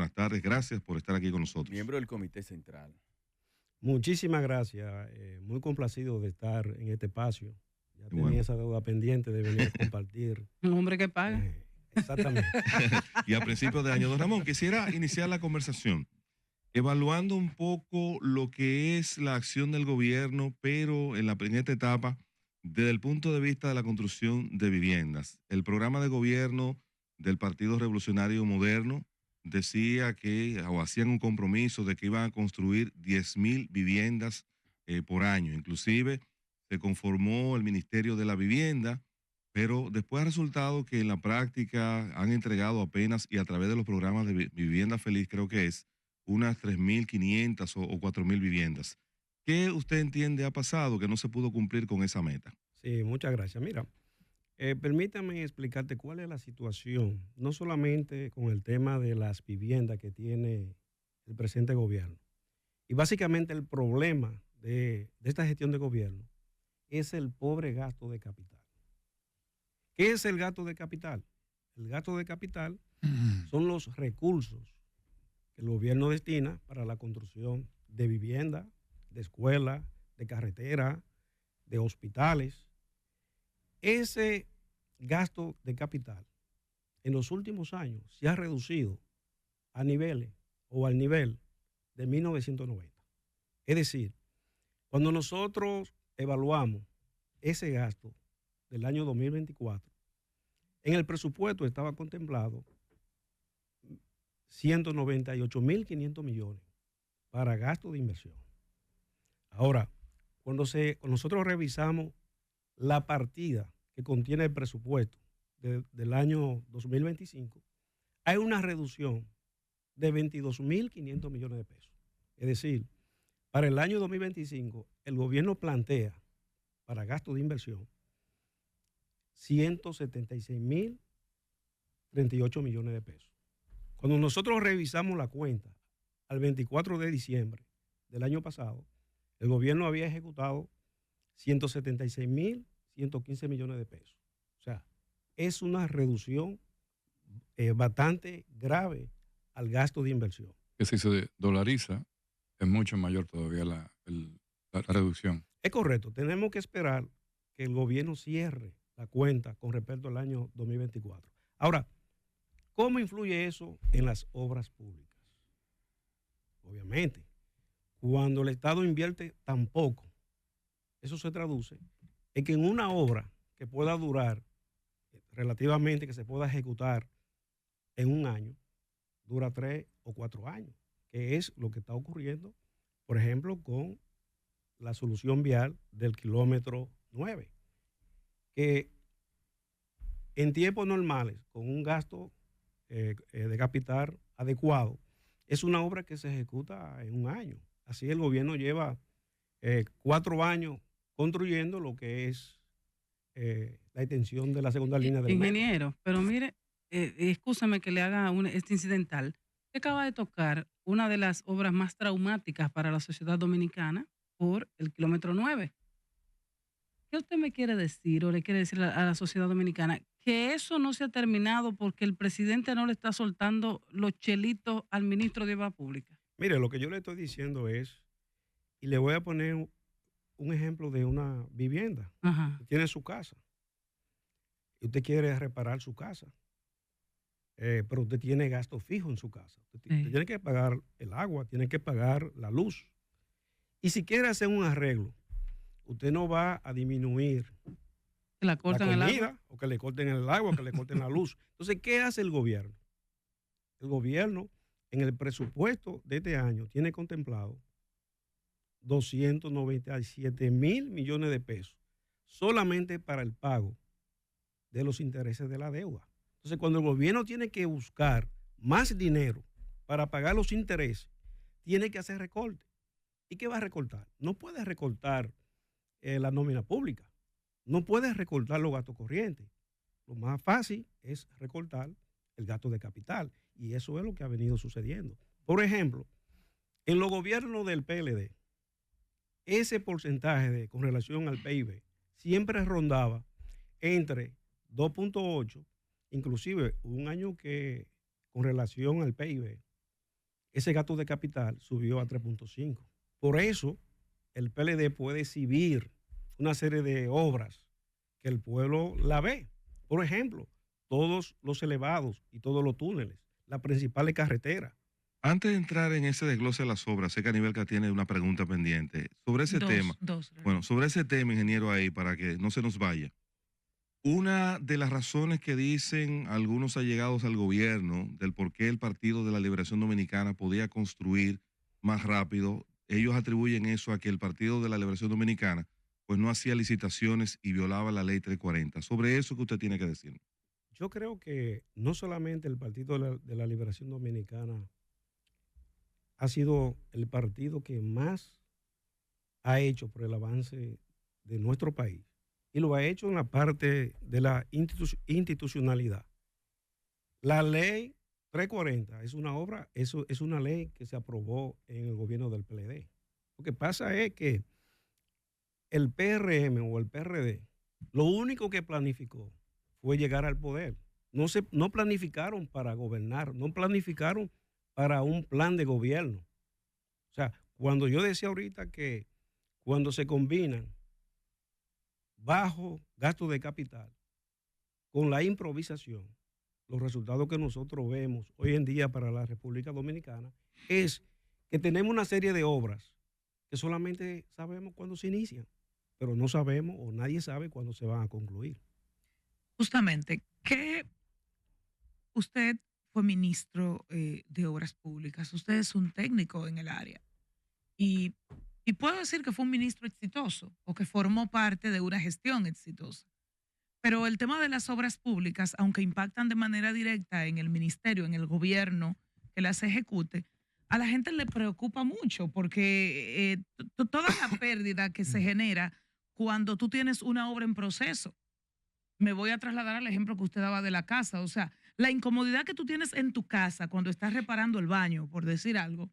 buenas tardes. Gracias por estar aquí con nosotros. Miembro del Comité Central. Muchísimas gracias. Muy complacido de estar en este espacio. Ya tenía esa deuda pendiente de venir a compartir. Un hombre que paga. Exactamente. Y a principios de año, don Ramón, quisiera iniciar la conversación evaluando un poco lo que es la acción del gobierno, pero en esta etapa, desde el punto de vista de la construcción de viviendas. El programa de gobierno del Partido Revolucionario Moderno decía que, o hacían un compromiso de que iban a construir 10.000 viviendas por año. Inclusive se conformó el Ministerio de la Vivienda, pero después ha resultado que en la práctica han entregado apenas, y a través de los programas de Vivienda Feliz, creo que es, unas 3.500 o 4.000 viviendas. ¿Qué usted entiende ha pasado que no se pudo cumplir con esa meta? Sí, muchas gracias. Mira, permítame explicarte cuál es la situación, no solamente con el tema de las viviendas que tiene el presente gobierno. Y básicamente el problema de esta gestión de gobierno es el pobre gasto de capital. ¿Qué es el gasto de capital? El gasto de capital son los recursos que el gobierno destina para la construcción de vivienda, de escuelas, de carretera, de hospitales. Ese gasto de capital en los últimos años se ha reducido a niveles o al nivel de 1990. Es decir, cuando nosotros evaluamos ese gasto del año 2024, en el presupuesto estaba contemplado 198.500 millones para gasto de inversión. Ahora, cuando nosotros revisamos la partida que contiene el presupuesto del año 2025, hay una reducción de 22.500 millones de pesos. Es decir, para el año 2025, el gobierno plantea para gasto de inversión 176.038 millones de pesos. Cuando nosotros revisamos la cuenta al 24 de diciembre del año pasado, el gobierno había ejecutado 176.115 millones de pesos. O sea, es una reducción bastante grave al gasto de inversión. Que si se dolariza, es mucho mayor todavía la reducción. Es correcto. Tenemos que esperar que el gobierno cierre la cuenta con respecto al año 2024. Ahora, ¿cómo influye eso en las obras públicas? Obviamente, cuando el Estado invierte tan poco, eso se traduce en que en una obra que pueda durar relativamente, que se pueda ejecutar en un año, dura 3 o 4 años, que es lo que está ocurriendo, por ejemplo, con la solución vial del kilómetro 9, que en tiempos normales, con un gasto de capital adecuado, es una obra que se ejecuta en un año. Así el gobierno lleva 4 años construyendo lo que es la extensión de la segunda línea del metro. Ingeniero, pero mire, excúsame que le haga este incidental. Usted acaba de tocar una de las obras más traumáticas para la sociedad dominicana por el kilómetro 9. ¿Qué usted me quiere decir o le quiere decir a la sociedad dominicana? Que eso no se ha terminado porque el presidente no le está soltando los chelitos al ministro de Obras Públicas. Mire, lo que yo le estoy diciendo es, y le voy a poner un ejemplo de una vivienda. Ajá. Usted tiene su casa y usted quiere reparar su casa, pero usted tiene gasto fijo en su casa. Usted tiene que pagar el agua, tiene que pagar la luz. Y si quiere hacer un arreglo, usted no va a disminuir la comida, el agua, o que le corten el agua, o que le corten la luz. Entonces, ¿qué hace el gobierno? El gobierno en el presupuesto de este año tiene contemplado 297.000 millones de pesos solamente para el pago de los intereses de la deuda. Entonces, cuando el gobierno tiene que buscar más dinero para pagar los intereses, tiene que hacer recortes. ¿Y qué va a recortar? No puede recortar la nómina pública, no puede recortar los gastos corrientes. Lo más fácil es recortar el gasto de capital, y eso es lo que ha venido sucediendo. Por ejemplo, en los gobiernos del PLD, ese porcentaje con relación al PIB siempre rondaba entre 2.8, inclusive hubo un año que con relación al PIB ese gasto de capital subió a 3.5. Por eso el PLD puede exhibir una serie de obras que el pueblo la ve. Por ejemplo, todos los elevados y todos los túneles, las principales carreteras. Antes de entrar en ese desglose de las obras, sé que Aníbalca tiene una pregunta pendiente sobre ese tema. Bueno, sobre ese tema, ingeniero, ahí, para que no se nos vaya. Una de las razones que dicen algunos allegados al gobierno del por qué el Partido de la Liberación Dominicana podía construir más rápido, ellos atribuyen eso a que el Partido de la Liberación Dominicana pues no hacía licitaciones y violaba la ley 340. Sobre eso, ¿qué usted tiene que decir? Yo creo que no solamente el Partido de la Liberación Dominicana ha sido el partido que más ha hecho por el avance de nuestro país, y lo ha hecho en la parte de la institucionalidad. La ley 340 es una obra, eso es una ley que se aprobó en el gobierno del PLD. Lo que pasa es que el PRM o el PRD, lo único que planificó fue llegar al poder. No planificaron para gobernar, no planificaron para un plan de gobierno. O sea, cuando yo decía ahorita que cuando se combinan bajo gasto de capital con la improvisación, los resultados que nosotros vemos hoy en día para la República Dominicana es que tenemos una serie de obras que solamente sabemos cuándo se inician, pero no sabemos o nadie sabe cuándo se van a concluir. Justamente, que usted fue ministro de Obras Públicas, usted es un técnico en el área y puedo decir que fue un ministro exitoso o que formó parte de una gestión exitosa. Pero el tema de las obras públicas, aunque impactan de manera directa en el ministerio, en el gobierno que las ejecute, a la gente le preocupa mucho porque toda la pérdida que se genera cuando tú tienes una obra en proceso. Me voy a trasladar al ejemplo que usted daba de la casa. O sea, la incomodidad que tú tienes en tu casa cuando estás reparando el baño, por decir algo,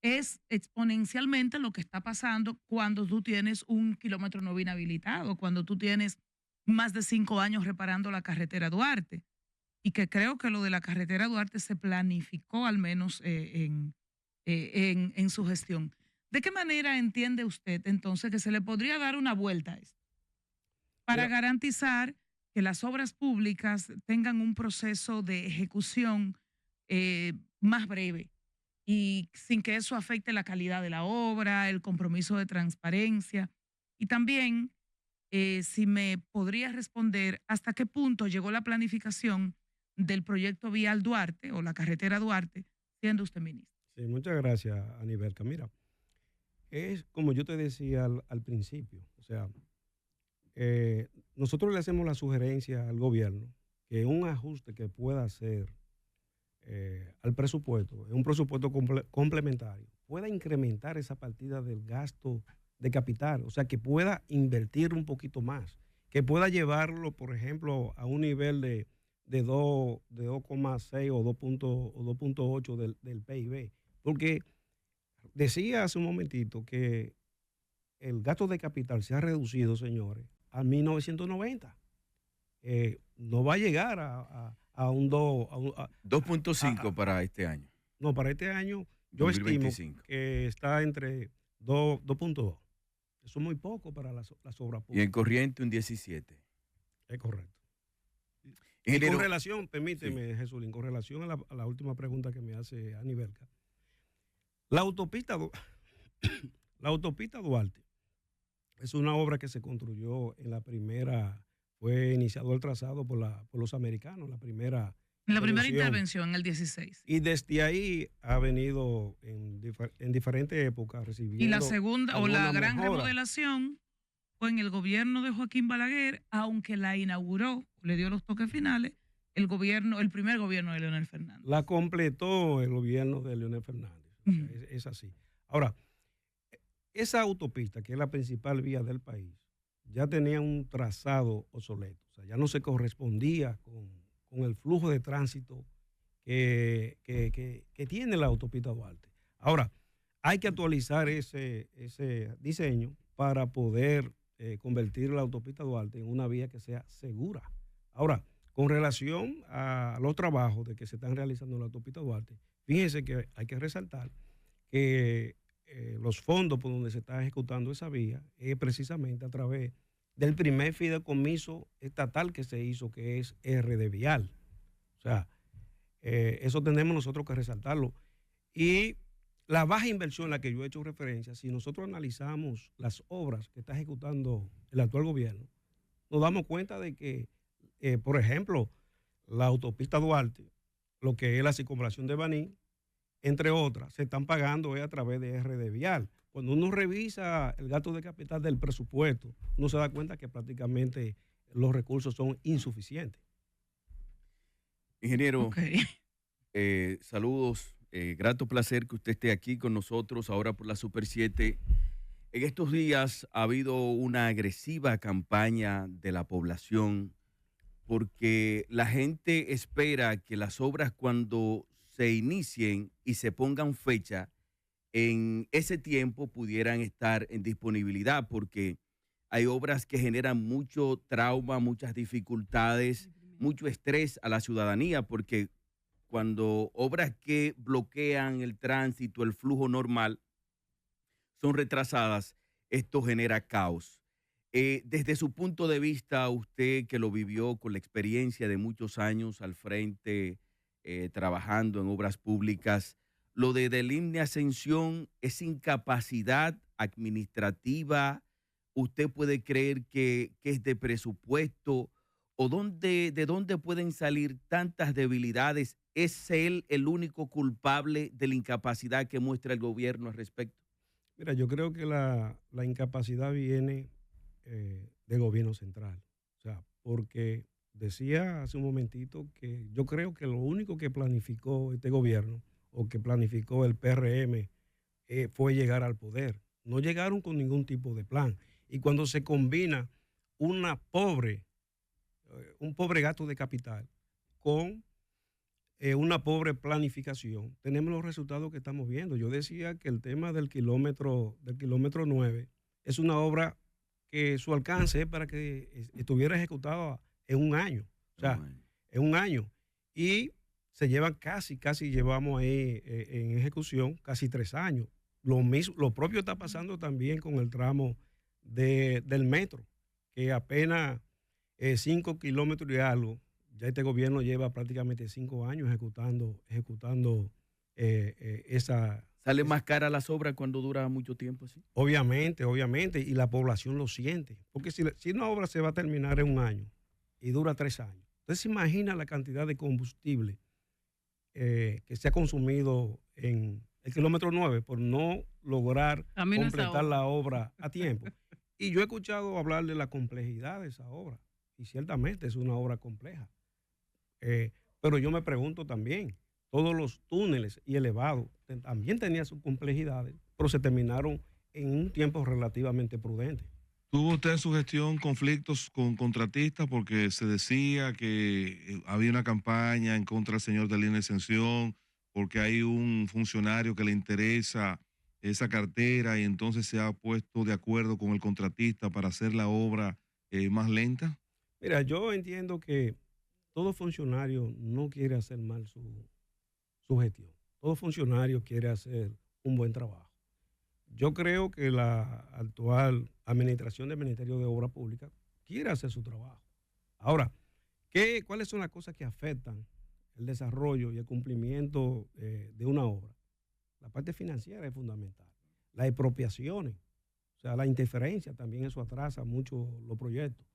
es exponencialmente lo que está pasando cuando tú tienes un kilómetro no inhabilitado, cuando tú tienes más de 5 años reparando la carretera Duarte. Y que creo que lo de la carretera Duarte se planificó al menos en su gestión. ¿De qué manera entiende usted entonces que se le podría dar una vuelta a esto para garantizar que las obras públicas tengan un proceso de ejecución más breve y sin que eso afecte la calidad de la obra, el compromiso de transparencia? Y también, si me podría responder, ¿hasta qué punto llegó la planificación del proyecto vial Duarte o la carretera Duarte, siendo usted ministro? Sí, muchas gracias, Aníbalca. Mira, es como yo te decía al principio, o sea, nosotros le hacemos la sugerencia al gobierno que un ajuste que pueda hacer al presupuesto, un presupuesto complementario, pueda incrementar esa partida del gasto de capital, o sea, que pueda invertir un poquito más, que pueda llevarlo, por ejemplo, a un nivel de 2,6 o 2.8 del PIB, porque decía hace un momentito que el gasto de capital se ha reducido, señores, a 1990. No va a llegar a un 2.5 para este año. No, para este año yo 2025. estimo que está entre 2.2. Eso es muy poco para las obras públicas. Y en corriente un 17. Es correcto. Y con relación, permíteme, sí, Jesús, con relación a la última pregunta que me hace Aníbalca. La autopista Duarte es una obra que se construyó en la primera, fue iniciado el trazado por los americanos, la primera intervención, en el 16. Y desde ahí ha venido en diferentes épocas recibiendo. Y la segunda, o la gran remodelación, fue en el gobierno de Joaquín Balaguer, aunque la inauguró, le dio los toques finales, el primer gobierno de Leonel Fernández. La completó el gobierno de Leonel Fernández. O sea, es así. Ahora, esa autopista, que es la principal vía del país, ya tenía un trazado obsoleto. O sea, ya no se correspondía con el flujo de tránsito que tiene la autopista Duarte. Ahora, hay que actualizar ese diseño para poder convertir la autopista Duarte en una vía que sea segura. Ahora, Con relación a los trabajos de que se están realizando en la autopista Duarte, fíjense que hay que resaltar que los fondos por donde se está ejecutando esa vía es precisamente a través del primer fideicomiso estatal que se hizo, que es RD Vial. O sea, eso tenemos nosotros que resaltarlo. Y la baja inversión a la que yo he hecho referencia, si nosotros analizamos las obras que está ejecutando el actual gobierno, nos damos cuenta de que, por ejemplo, la autopista Duarte, lo que es la circunvalación de Baní, entre otras, se están pagando a través de RD Vial. Cuando uno revisa el gasto de capital del presupuesto, uno se da cuenta que prácticamente los recursos son insuficientes. Ingeniero, Ok. saludos. Grato placer que usted esté aquí con nosotros ahora por la Super 7. En estos días ha habido una agresiva campaña de la población porque la gente espera que las obras cuando se inicien y se pongan fecha, en ese tiempo pudieran estar en disponibilidad porque hay obras que generan mucho trauma, muchas dificultades, mucho estrés a la ciudadanía porque cuando obras que bloquean el tránsito, el flujo normal, son retrasadas, esto genera caos. Desde su punto de vista, usted que lo vivió con la experiencia de muchos años al frente, trabajando en obras públicas, lo de Línea Ascensión es incapacidad administrativa. ¿Usted puede creer que es de presupuesto? ¿O de dónde pueden salir tantas debilidades? ¿Es él el único culpable de la incapacidad que muestra el gobierno al respecto? Mira, yo creo que la incapacidad viene del gobierno central. O sea, porque decía hace un momentito que yo creo que lo único que planificó este gobierno o que planificó el PRM fue llegar al poder. No llegaron con ningún tipo de plan. Y cuando se combina un pobre gasto de capital con una pobre planificación, tenemos los resultados que estamos viendo. Yo decía que el tema del kilómetro 9 es una obra que su alcance es para que estuviera ejecutada en un año. O sea, en un año. Y se llevan casi llevamos ahí en ejecución casi 3 años. Lo propio está pasando también con el tramo del metro, que apenas 5 kilómetros y algo. Ya este gobierno lleva prácticamente 5 años ejecutando esa... ¿Sale más cara las obras cuando dura mucho tiempo así? Obviamente, y la población lo siente. Porque si una obra se va a terminar en un año y dura 3 años, entonces se imagina la cantidad de combustible que se ha consumido en el kilómetro 9 por no lograr completar la obra a tiempo. Y yo he escuchado hablar de la complejidad de esa obra. Y ciertamente es una obra compleja. Pero yo me pregunto también, todos los túneles y elevados también tenían sus complejidades, pero se terminaron en un tiempo relativamente prudente. ¿Tuvo usted en su gestión conflictos con contratistas porque se decía que había una campaña en contra del señor de Línea Ascensión, porque hay un funcionario que le interesa esa cartera y entonces se ha puesto de acuerdo con el contratista para hacer la obra más lenta? Mira, yo entiendo que todo funcionario no quiere hacer mal su gestión. Todo funcionario quiere hacer un buen trabajo. Yo creo que la actual administración del Ministerio de Obras Públicas quiere hacer su trabajo. Ahora, ¿cuáles son las cosas que afectan el desarrollo y el cumplimiento de una obra? La parte financiera es fundamental. Las expropiaciones, o sea, la interferencia también, eso atrasa mucho los proyectos.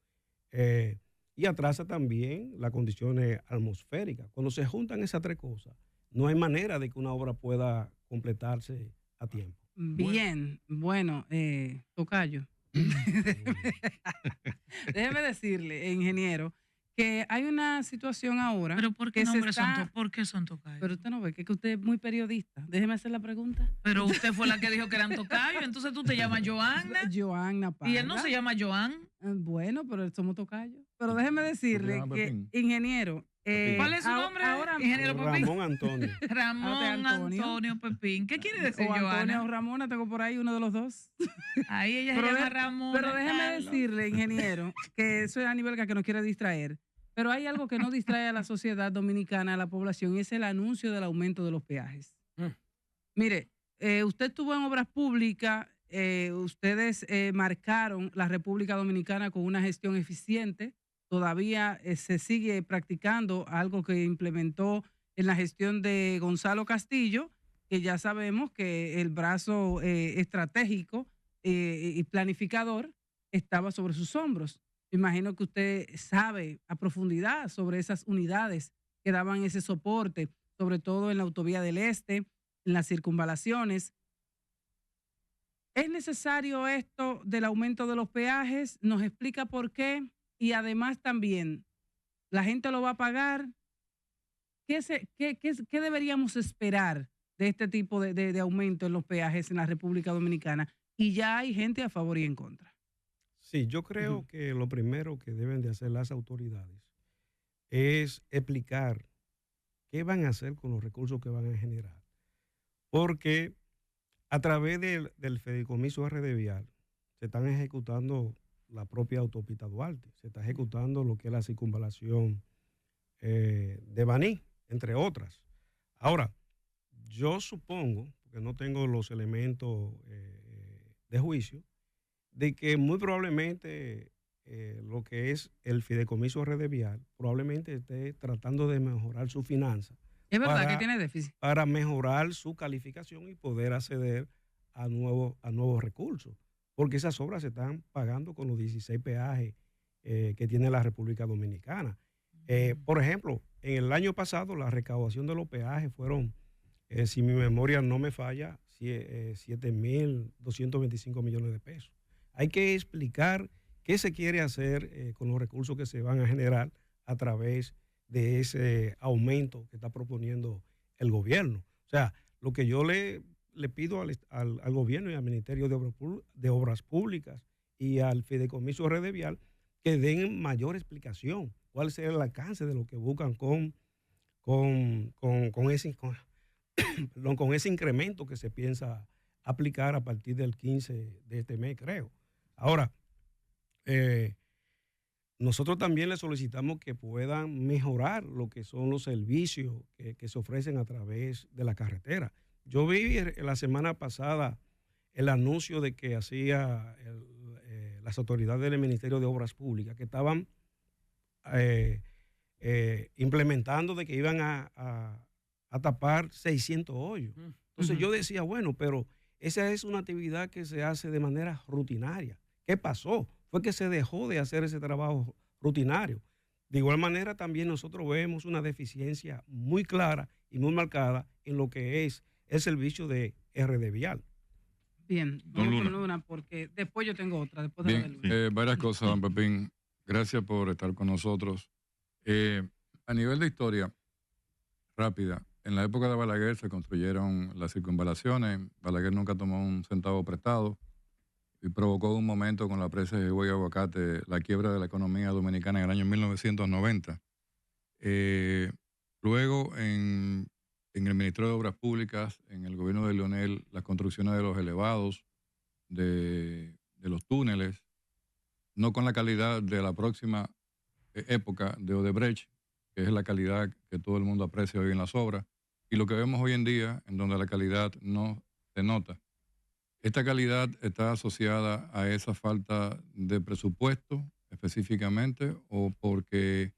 Y atrasa también las condiciones atmosféricas. Cuando se juntan esas 3 cosas, no hay manera de que una obra pueda completarse a tiempo. Bien, bueno, tocayo. Déjeme decirle, ingeniero, que hay una situación ahora. Pero ¿por qué ¿por qué son tocayos? Pero usted no ve que usted es muy periodista. Déjeme hacer la pregunta. Pero usted fue la que dijo que eran tocayos, entonces tú te llamas Joanna. Joanna Parra. Y él no se llama Joan. Bueno, pero somos tocayos. Pero déjeme decirle que, ingeniero. ¿Cuál es su nombre? Ingeniero Pepín. Ramón Antonio. Ramón Antonio Pepín. ¿Qué quiere decir Joanna? Antonio o Ramona, tengo por ahí uno de los dos. Ahí ella se llama Ramón. Pero déjeme decirle, ingeniero, que eso es a nivel que nos quiere distraer. Pero hay algo que no distrae a la sociedad dominicana, a la población, y es el anuncio del aumento de los peajes. Mire, usted estuvo en obras públicas, ustedes marcaron la República Dominicana con una gestión eficiente, todavía se sigue practicando algo que implementó en la gestión de Gonzalo Castillo, que ya sabemos que el brazo estratégico y planificador estaba sobre sus hombros. Imagino que usted sabe a profundidad sobre esas unidades que daban ese soporte, sobre todo en la Autovía del Este, en las circunvalaciones. ¿Es necesario esto del aumento de los peajes? ¿Nos explica por qué? Y además también, ¿la gente lo va a pagar? ¿Qué deberíamos esperar de este tipo de aumento en los peajes en la República Dominicana? Y ya hay gente a favor y en contra. Sí, yo creo que lo primero que deben de hacer las autoridades es explicar qué van a hacer con los recursos que van a generar. Porque a través del fideicomiso RD Vial se están ejecutando la propia autopista Duarte, se está ejecutando lo que es la circunvalación de Baní, entre otras. Ahora, yo supongo, porque no tengo los elementos de juicio, de que muy probablemente lo que es el fideicomiso RD Vial probablemente esté tratando de mejorar su finanza. Es verdad que tiene déficit. Para mejorar su calificación y poder acceder a nuevos recursos. Porque esas obras se están pagando con los 16 peajes que tiene la República Dominicana. Por ejemplo, en el año pasado la recaudación de los peajes fueron, si mi memoria no me falla, 7.225 millones de pesos. Hay que explicar qué se quiere hacer con los recursos que se van a generar a través de ese aumento que está proponiendo el gobierno. O sea, lo que yo le pido al gobierno y al Ministerio de Obras Públicas y al Fideicomiso RD Vial que den mayor explicación. ¿Cuál será el alcance de lo que buscan con ese incremento que se piensa aplicar a partir del 15 de este mes, creo? Ahora, nosotros también le solicitamos que puedan mejorar lo que son los servicios que se ofrecen a través de la carretera. Yo vi la semana pasada el anuncio de que hacía las autoridades del Ministerio de Obras Públicas, que estaban implementando de que iban a tapar 600 hoyos. Entonces yo decía, bueno, pero esa es una actividad que se hace de manera rutinaria. ¿Qué pasó? Fue que se dejó de hacer ese trabajo rutinario. De igual manera, también nosotros vemos una deficiencia muy clara y muy marcada en lo que es el servicio de RD Vial. Bien, vamos con una porque después yo tengo otra. Después de la de Bien, Luna. varias cosas, don Pepín. Gracias por estar con nosotros. A nivel de historia, rápida, en la época de Balaguer se construyeron las circunvalaciones. Balaguer nunca tomó un centavo prestado y provocó un momento con la presa de Higüey Aguacate la quiebra de la economía dominicana en el año 1990. Luego, en el Ministerio de Obras Públicas, en el gobierno de Leonel, las construcciones de los elevados, de los túneles, no con la calidad de la próxima época de Odebrecht, que es la calidad que todo el mundo aprecia hoy en las obras, y lo que vemos hoy en día, en donde la calidad no se nota. Esta calidad está asociada a esa falta de presupuesto específicamente o porque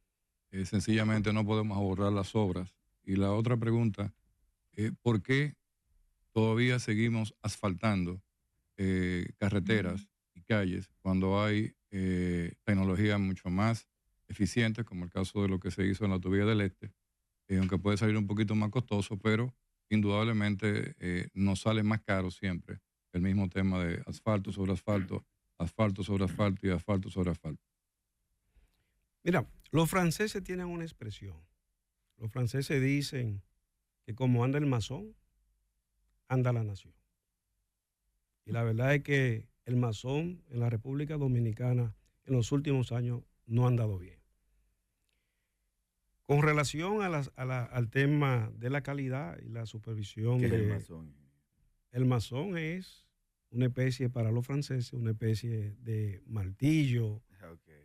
sencillamente no podemos abordar las obras. Y la otra pregunta, ¿por qué todavía seguimos asfaltando carreteras y calles cuando hay tecnologías mucho más eficientes, como el caso de lo que se hizo en la Autovía del Este, aunque puede salir un poquito más costoso, pero indudablemente nos sale más caro siempre el mismo tema de asfalto sobre asfalto, asfalto sobre asfalto y asfalto sobre asfalto? Mira, los franceses tienen una expresión. Los franceses dicen que como anda el masón, anda la nación. Y la verdad es que el masón en la República Dominicana en los últimos años no ha andado bien. Con relación al tema de la calidad y la supervisión ¿Qué es de... el masón? El masón es una especie para los franceses, una especie de martillo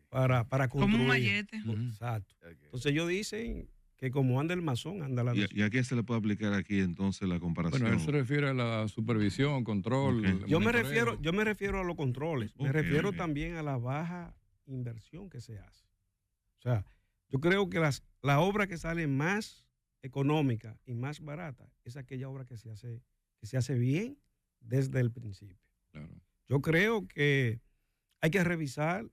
para Como un construir. mallete. Exacto. Entonces ellos dicen que como anda el masón, anda la nación. ¿Y a qué se le puede aplicar aquí entonces la comparación? Bueno, él se refiere a la supervisión, control. Ok. el Yo me monitoreo. refiero a los controles, me Ok, refiero ok. también a la baja inversión que se hace. O sea, yo creo que la obra que sale más económica y más barata es aquella obra que se hace bien desde el principio. Claro. Yo creo que hay que revisar,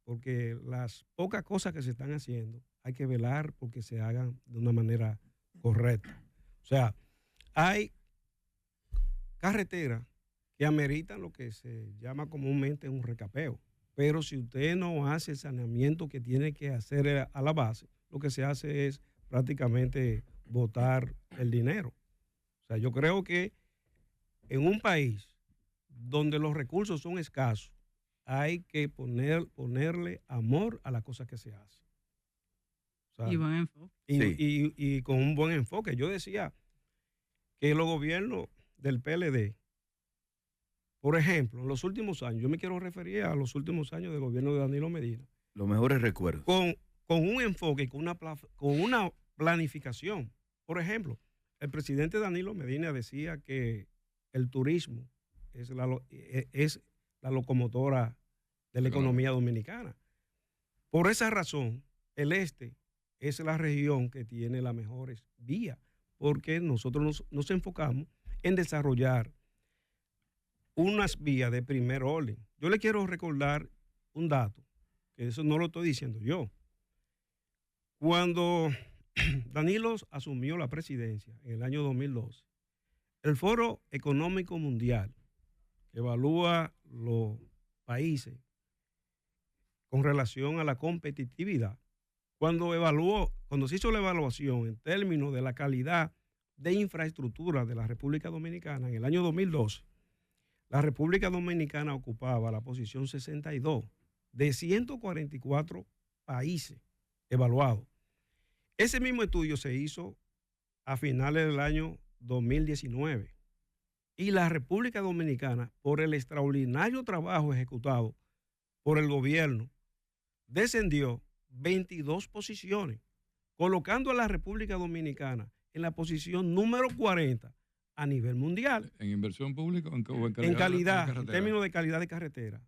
porque las pocas cosas que se están haciendo, hay que velar porque se hagan de una manera correcta. O sea, hay carreteras que ameritan lo que se llama comúnmente un recapeo. Pero si usted no hace el saneamiento que tiene que hacer a la base, lo que se hace es prácticamente botar el dinero. O sea, yo creo que en un país donde los recursos son escasos, hay que ponerle amor a las cosas que se hacen. O sea, Y buen enfoque. y con un buen enfoque. Yo decía que los gobiernos del PLD, por ejemplo, en los últimos años, yo me quiero referir a los últimos años del gobierno de Danilo Medina, Los mejores recuerdos. con un enfoque, con una planificación. Por ejemplo, el presidente Danilo Medina decía que el turismo es la locomotora de la economía dominicana. Por esa razón, el este es la región que tiene las mejores vías, porque nosotros nos enfocamos en desarrollar unas vías de primer orden. Yo le quiero recordar un dato, que eso no lo estoy diciendo yo. Cuando Danilo asumió la presidencia en el año 2012, el Foro Económico Mundial, que evalúa los países con relación a la competitividad, cuando se hizo la evaluación en términos de la calidad de infraestructura de la República Dominicana en el año 2012, la República Dominicana ocupaba la posición 62 de 144 países evaluados. Ese mismo estudio se hizo a finales del año 2019 y la República Dominicana, por el extraordinario trabajo ejecutado por el gobierno, descendió 22 posiciones, colocando a la República Dominicana en la posición número 40 a nivel mundial. ¿En inversión pública o en calidad? En calidad, de en carretera? términos de calidad de carretera.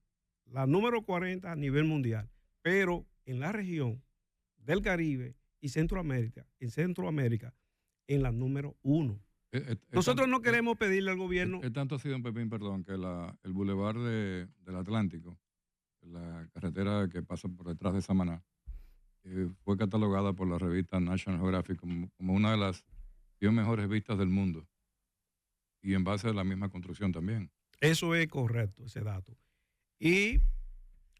La número 40 a nivel mundial. Pero en la región del Caribe y Centroamérica, en la número 1. Nosotros no queremos pedirle al gobierno. Es tanto así, don Pepín, perdón, que el bulevar del Atlántico, la carretera que pasa por detrás de Samaná, fue catalogada por la revista National Geographic como una de las 10 mejores vistas del mundo. Y en base a la misma construcción también. Eso es correcto, ese dato. Y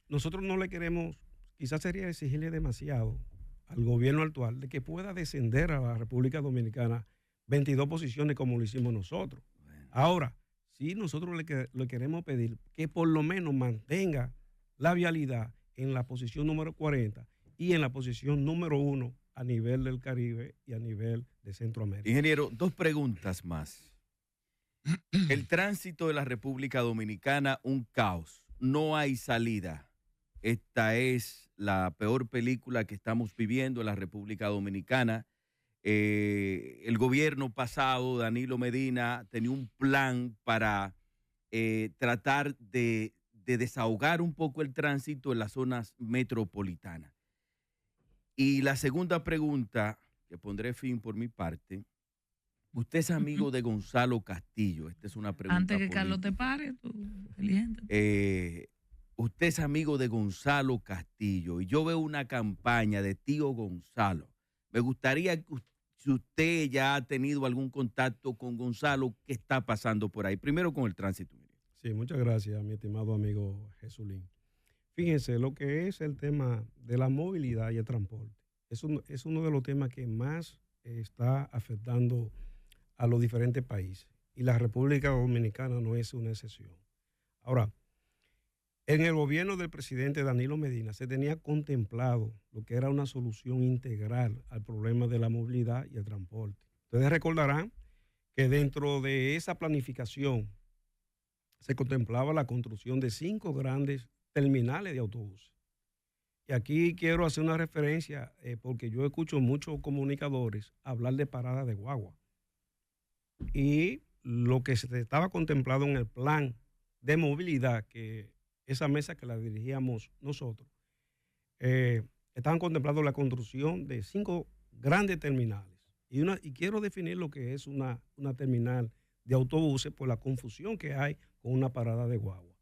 nosotros no le queremos, quizás sería exigirle demasiado al gobierno actual de que pueda descender a la República Dominicana 22 posiciones como lo hicimos nosotros. Ahora, sí nosotros le queremos pedir que por lo menos mantenga la vialidad en la posición número 40 y en la posición número 1 a nivel del Caribe y a nivel de Centroamérica. Ingeniero, 2 preguntas más. El tránsito de la República Dominicana, un caos. No hay salida. Esta es la peor película que estamos viviendo en la República Dominicana. El gobierno pasado, Danilo Medina, tenía un plan para tratar de desahogar un poco el tránsito en las zonas metropolitanas. Y la segunda pregunta, que pondré fin por mi parte, usted es amigo de Gonzalo Castillo. Esta es una pregunta Antes que Carlos te política. pare, tú, inteligente. Usted es amigo de Gonzalo Castillo y yo veo una campaña de tío Gonzalo. Me gustaría que si usted ya ha tenido algún contacto con Gonzalo, ¿qué está pasando por ahí? Primero con el tránsito. Sí, muchas gracias, mi estimado amigo Jesulín. Fíjense, lo que es el tema de la movilidad y el transporte es uno de los temas que más está afectando a los diferentes países. Y la República Dominicana no es una excepción. Ahora, en el gobierno del presidente Danilo Medina se tenía contemplado lo que era una solución integral al problema de la movilidad y el transporte. Ustedes recordarán que dentro de esa planificación se contemplaba la construcción de 5 grandes terminales de autobuses. Y aquí quiero hacer una referencia porque yo escucho muchos comunicadores hablar de parada de guagua. Y lo que se estaba contemplado en el plan de movilidad, que esa mesa que la dirigíamos nosotros, estaban contemplando la construcción de 5 grandes terminales. Y quiero definir lo que es una terminal de autobuses por la confusión que hay con una parada de guagua.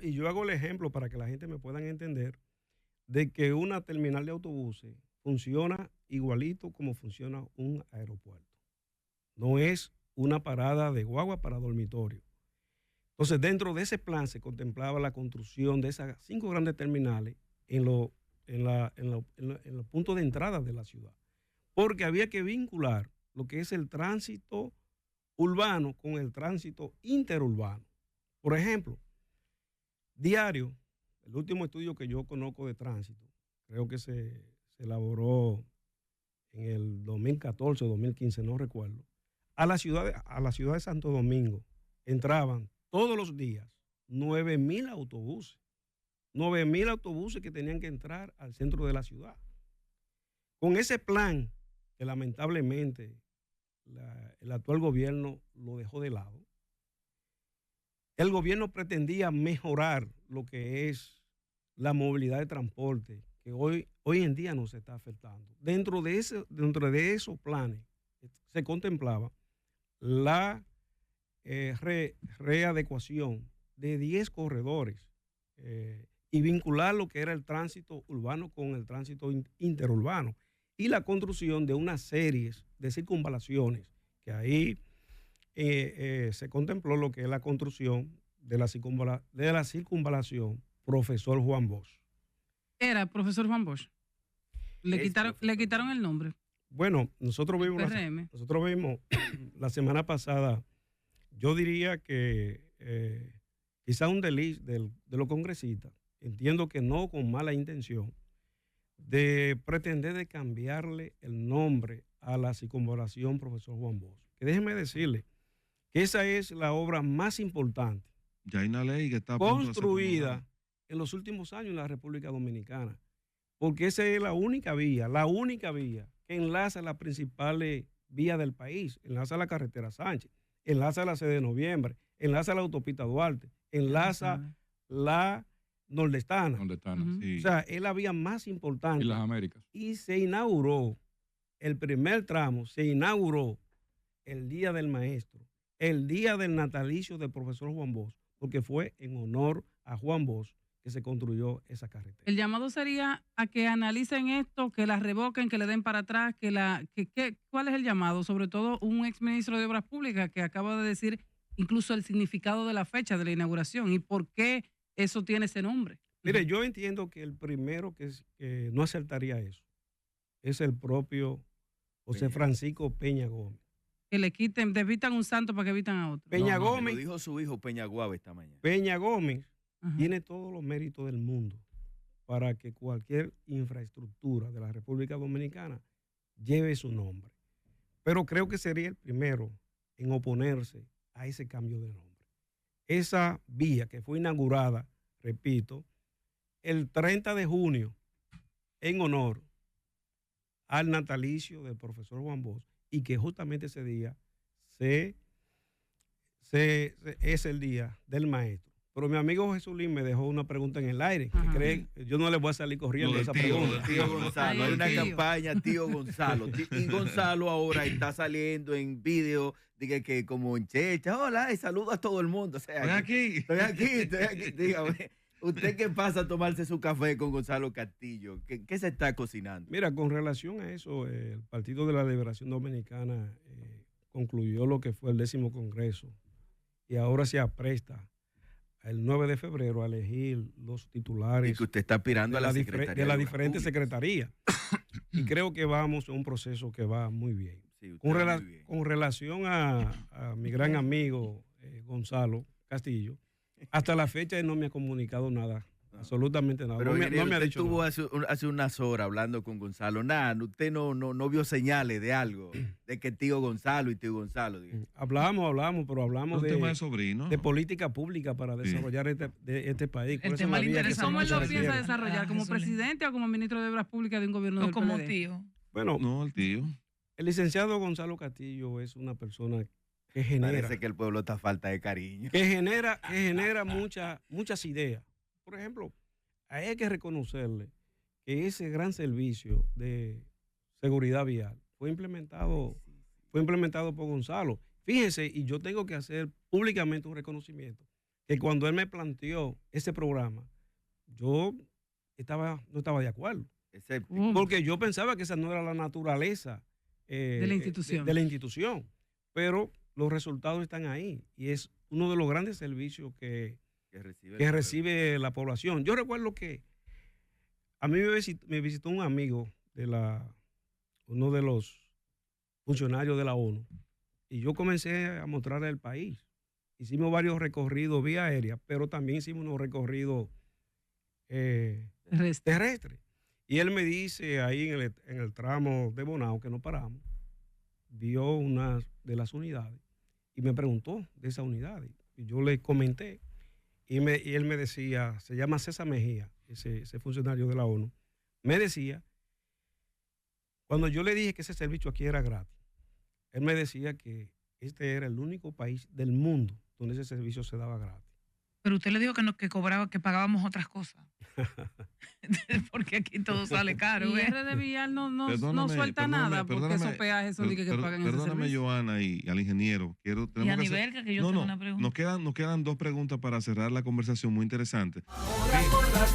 Y yo hago el ejemplo para que la gente me pueda entender de que una terminal de autobuses funciona igualito como funciona un aeropuerto. No es una parada de guagua para dormitorio. Entonces, dentro de ese plan se contemplaba la construcción de esas 5 grandes terminales en los puntos de entrada de la ciudad, porque había que vincular lo que es el tránsito urbano con el tránsito interurbano. Por ejemplo, diario, el último estudio que yo conozco de tránsito, creo que se elaboró en el 2014 o 2015, no recuerdo, a la ciudad de Santo Domingo entraban todos los días 9,000 autobuses. 9,000 autobuses que tenían que entrar al centro de la ciudad. Con ese plan, que lamentablemente el actual gobierno lo dejó de lado, el gobierno pretendía mejorar lo que es la movilidad de transporte, que hoy en día nos está afectando. Dentro de esos planes se contemplaba la readecuación de 10 corredores y vincular lo que era el tránsito urbano con el tránsito interurbano y la construcción de una serie de circunvalaciones, que ahí se contempló lo que es la construcción de la circunvalación Profesor Juan Bosch. Era profesor Juan Bosch. Le Profesor quitaron el nombre. Bueno, nosotros El vimos PRM. la semana pasada, yo diría que quizá un desliz de los congresistas, entiendo que no con mala intención, de pretender de cambiarle el nombre a la circunvalación Profesor Juan Bosch. Que déjeme decirle que esa es la obra más importante Ya hay una ley que está a punto de ser construida promulgada. en los últimos años en la República Dominicana, porque esa es la única vía que enlaza las principales vías del país, enlaza la carretera Sánchez, enlaza la 6 de noviembre, enlaza la autopista Duarte, enlaza la nordestana. ¿Dónde están? Ujú. Sí. O sea, es la vía más importante. Y las Américas. Y se inauguró el primer tramo, se inauguró el Día del Maestro, el día del natalicio del profesor Juan Bosch, porque fue en honor a Juan Bosch que se construyó esa carretera. El llamado sería a que analicen esto, que la revoquen, que le den para atrás, ¿cuál es el llamado? Sobre todo un exministro de Obras Públicas que acaba de decir incluso el significado de la fecha de la inauguración y por qué eso tiene ese nombre. Mire, yo entiendo que el primero que no acertaría eso es el propio José Francisco Peña Gómez. Que le quiten, desvitan un santo para que evitan a otro. Peña Lo Gómez, dijo su hijo Peña Guava esta mañana. Peña Gómez Ajá. tiene todos los méritos del mundo para que cualquier infraestructura de la República Dominicana lleve su nombre. Pero creo que sería el primero en oponerse a ese cambio de nombre. Esa vía que fue inaugurada, repito, el 30 de junio en honor al natalicio del profesor Juan Bosch y que justamente ese día es el día del maestro. Pero mi amigo Jesulín me dejó una pregunta en el aire. Que Ajá. cree, yo no le voy a salir corriendo Lo esa del tío, pregunta. Tío Gonzalo, Ay, hay una tío. campaña Tío Gonzalo. Y Gonzalo ahora está saliendo en video, diga que como en checha, hola, y saludo a todo el mundo. O sea, Estoy aquí. estoy aquí. Dígame, ¿usted qué pasa a tomarse su café con Gonzalo Castillo? ¿Qué se está cocinando? Mira, con relación a eso, el Partido de la Liberación Dominicana concluyó lo que fue el 10º Congreso y ahora se apresta el 9 de febrero a elegir los Y titulares que usted está aspirando a la Secretaría de las Obras diferentes Públicas. secretarías. Y creo que vamos a un proceso que va muy bien. Sí, usted Con, va muy bien. con relación a mi gran amigo Gonzalo Castillo, hasta la fecha él no me ha comunicado nada Absolutamente nada. Pero No me ingeniero, ha usted dicho estuvo nada. hace unas horas hablando con Gonzalo. Nada, usted no vio señales de algo, de que tío Gonzalo y tío Gonzalo. Digo. Hablamos, pero Es hablamos un tema de sobrino. de política pública para desarrollar este país. El Por eso tema la le vía que interesa se- ¿Cómo él se lo mucho. requiere. piensa desarrollar? ¿Como Jesulín. presidente o como ministro de Obras Públicas de un gobierno O del como PLD? tío. Bueno, No, el tío. el licenciado Gonzalo Castillo es una persona que genera, Parece que el pueblo está a falta de cariño. que genera muchas ideas. Por ejemplo, hay que reconocerle que ese gran servicio de seguridad vial fue implementado por Gonzalo. Fíjense, y yo tengo que hacer públicamente un reconocimiento, que cuando él me planteó ese programa, yo no estaba de acuerdo, Escéptico. porque yo pensaba que esa no era la naturaleza De la institución. de la institución, pero los resultados están ahí y es uno de los grandes servicios que recibe la población. Yo recuerdo que a mí me visitó un amigo uno de los funcionarios de la ONU, y yo comencé a mostrarle el país. Hicimos varios recorridos vía aérea, pero también hicimos unos recorridos terrestres. Y él me dice ahí en el tramo de Bonao, que no paramos, vio una de las unidades y me preguntó de esa unidad. Y yo le comenté y él me decía, se llama César Mejía, ese funcionario de la ONU, me decía, cuando yo le dije que ese servicio aquí era gratis, él me decía que este era el único país del mundo donde ese servicio se daba gratis. Pero usted le dijo que pagábamos otras cosas. Porque aquí todo sale caro. Y ¿eh? RD Vial no Perdóname, suelta perdóname, nada porque perdóname, esos peajes son de que pagan ese Perdóname, servicio. Joana, y al ingeniero. Y a Tenemos que hacer- nivel que yo tengo una pregunta. Nos quedan dos preguntas para cerrar la conversación muy interesante. Ahora por la